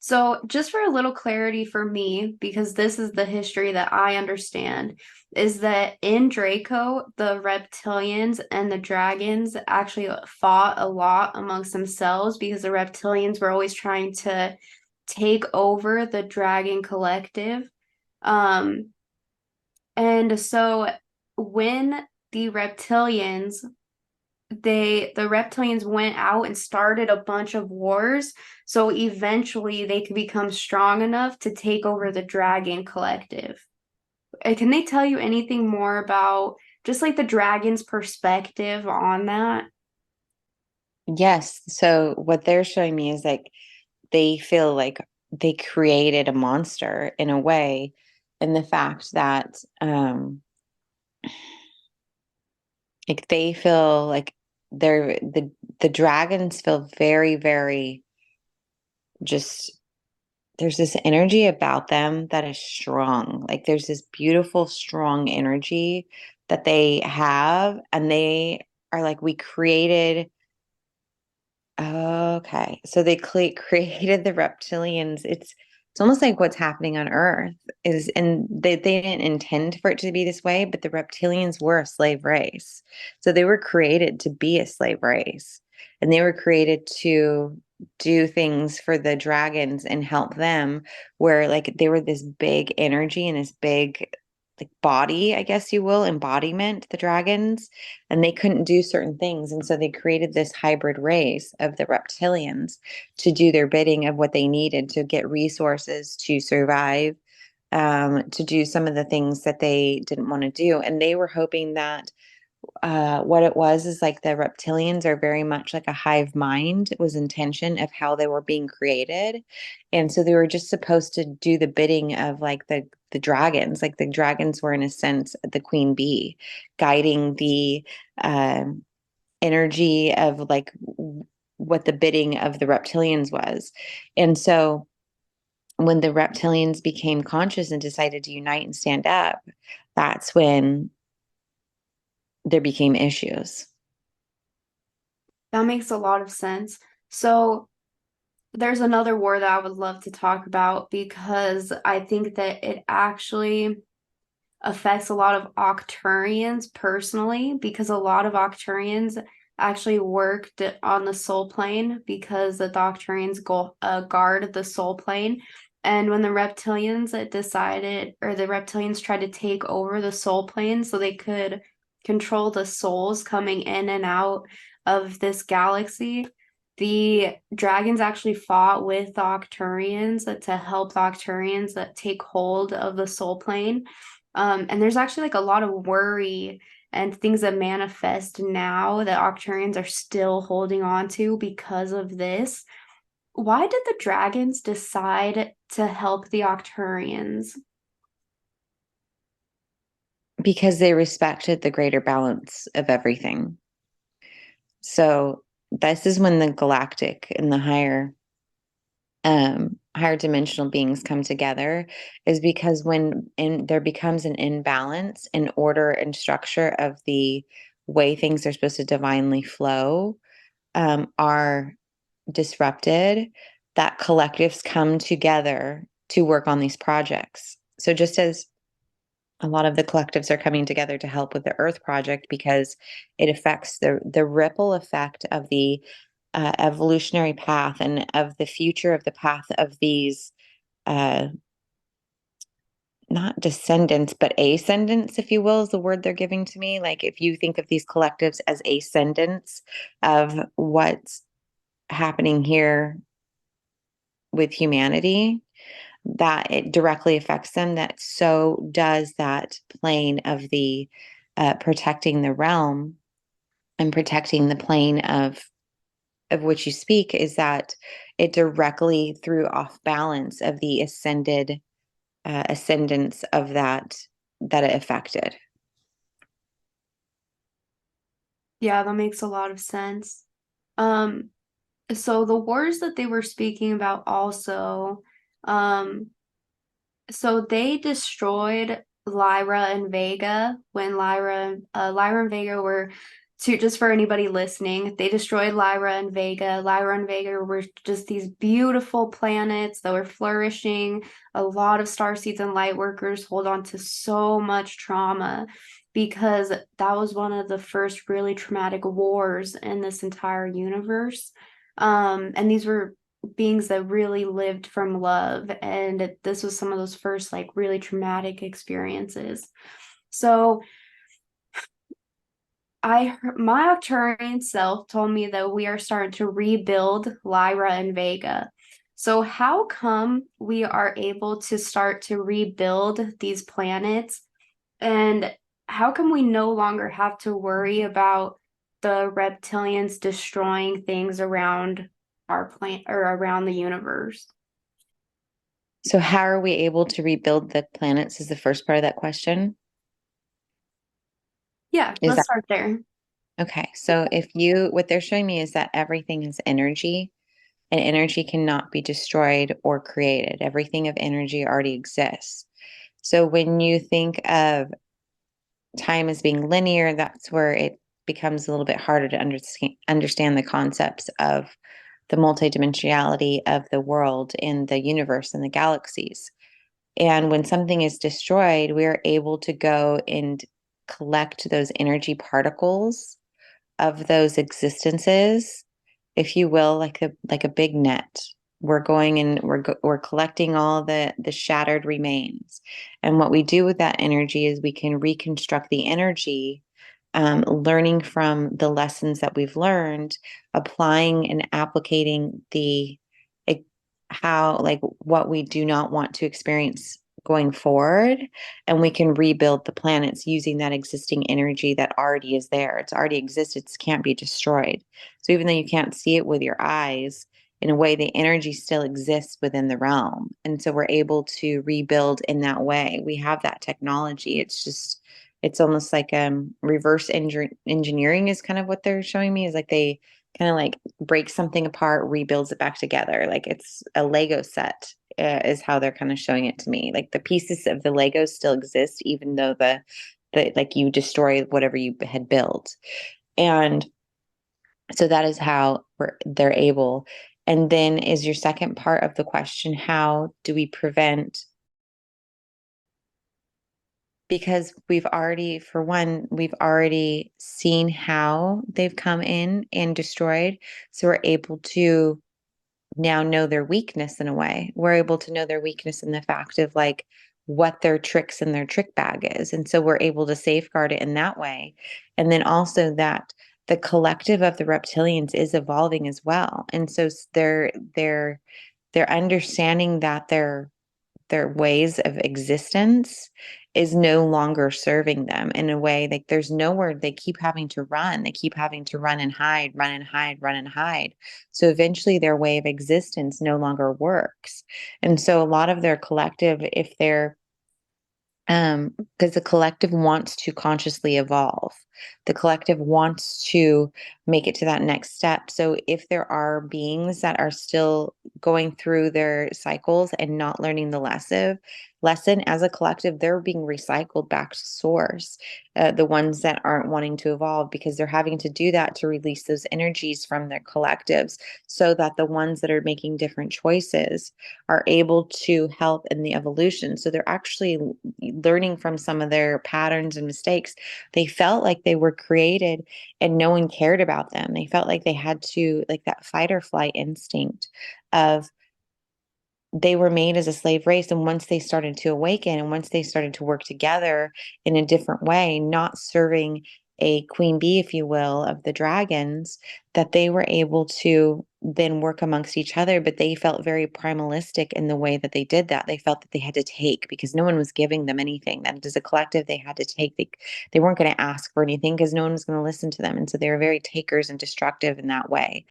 So, just for a little clarity for me, because this is the history that I understand, is that in Draco, the reptilians and the dragons actually fought a lot amongst themselves because the reptilians were always trying to take over the dragon collective. Um, and so when the reptilians the reptilians went out and started a bunch of wars, so eventually they could become strong enough to take over the dragon collective. Can they tell you anything more about just like the dragon's perspective on that? Yes. So what they're showing me is like they feel like they created a monster in a way, and the fact that like they feel like they're the dragons feel very, very just there's this energy about them that is strong. Like there's this beautiful, strong energy that they have, and they are like, we created. Okay. So they created the reptilians. It's almost like what's happening on Earth is, and they didn't intend for it to be this way, but the reptilians were a slave race. So they were created to be a slave race, and they were created to do things for the dragons and help them, where like they were this big energy and this big like body, I guess you will, embodiment, the dragons, and they couldn't do certain things. And so they created this hybrid race of the reptilians to do their bidding of what they needed to get resources to survive, to do some of the things that they didn't want to do. And they were hoping that what it was is like the reptilians are very much like a hive mind. It was intention of how they were being created. And so they were just supposed to do the bidding of like the dragons. Like the dragons were in a sense the queen bee, guiding the uh, energy of like what the bidding of the reptilians was. And so when the reptilians became conscious and decided to unite and stand up, that's when there became issues. That makes a lot of sense. So, there's another war that I would love to talk about because I think that it actually affects a lot of Octurians personally, because a lot of Octurians actually worked on the soul plane because the Octurians go guard the soul plane. And when the reptilians decided, or the reptilians tried to take over the soul plane so they could control the souls coming in and out of this galaxy, the dragons actually fought with the Octurians to help the Octurians take hold of the soul plane. And there's actually like a lot of worry and things that manifest now that Octurians are still holding on to because of this. Why did the dragons decide to help the Octurians? Because they respected the greater balance of everything. So this is when the galactic and the higher dimensional beings come together, is because there becomes an imbalance in order and structure of the way things are supposed to divinely flow, are disrupted, that collectives come together to work on these projects. So just as a lot of the collectives are coming together to help with the Earth project because it affects the ripple effect of the evolutionary path and of the future of the path of these uh, not descendants but ascendants, if you will, is the word they're giving to me. Like if you think of these collectives as ascendants of what's happening here with humanity, that it directly affects them, that so does that plane of the protecting the realm and protecting the plane of which you speak, is that it directly threw off balance of the ascendance of that it affected. Yeah, that makes a lot of sense. Um, so the wars that they were speaking about also, um, so they destroyed Lyra and Vega when Lyra and Vega were to just for anybody listening, they destroyed Lyra and Vega. Lyra and Vega were just these beautiful planets that were flourishing. A lot of starseeds and light workers hold on to so much trauma because that was one of the first really traumatic wars in this entire universe. And these were beings that really lived from love, and this was some of those first like really traumatic experiences. So my Arcturian self told me that we are starting to rebuild Lyra and Vega. So how come we are able to start to rebuild these planets, and how come we no longer have to worry about the reptilians destroying things around our planet or around the universe? So how are we able to rebuild the planets is the first part of that question. Yeah, Is let's that start there. okay? So what they're showing me is that everything is energy and energy cannot be destroyed or created. Everything of energy already exists. So when you think of time as being linear, that's where it becomes a little bit harder to understand the concepts of the multidimensionality of the world in the universe and the galaxies. And when something is destroyed, we are able to go and collect those energy particles of those existences, if you will, like a big net. We're going and we're collecting all the shattered remains. And what we do with that energy is we can reconstruct the energy, learning from the lessons that we've learned, applying and applicating how, like, what we do not want to experience going forward, and we can rebuild the planets using that existing energy that already is there. It's already exists. It can't be destroyed. So even though you can't see it with your eyes, in a way, the energy still exists within the realm. And so we're able to rebuild in that way. We have that technology. It's almost like reverse engineering is kind of what they're showing me, is like they kind of like break something apart, rebuilds it back together. Like it's a Lego set, is how they're kind of showing it to me. Like the pieces of the Legos still exist, even though the like you destroy whatever you had built. And so that is how they're able. And then is your second part of the question, how do we prevent? Because for one, we've already seen how they've come in and destroyed. So we're able to now know their weakness in a way. We're able to know their weakness in the fact of like what their tricks in their trick bag is. And so we're able to safeguard it in that way. And then also that the collective of the reptilians is evolving as well. And so they're understanding that their ways of existence is no longer serving them in a way. Like there's nowhere, they keep having to run. They keep having to run and hide, run and hide, run and hide. So eventually their way of existence no longer works. And so a lot of their collective, if they're because the collective wants to consciously evolve. The collective wants to make it to that next step. So if there are beings that are still going through their cycles and not learning the lesson as a collective, they're being recycled back to source. The ones that aren't wanting to evolve, because they're having to do that to release those energies from their collectives, so that the ones that are making different choices are able to help in the evolution. So they're actually learning from some of their patterns and mistakes. They felt like they were created and no one cared about them. They felt like they had to, like that fight or flight instinct of, they were made as a slave race. And once they started to awaken and once they started to work together in a different way, not serving a queen bee, if you will, of the dragons, that they were able to then work amongst each other. But they felt very primalistic in the way that they did that. They felt that they had to take because no one was giving them anything. That as a collective, they had to take. They weren't going to ask for anything because no one was going to listen to them. And so they were very takers and destructive in that way.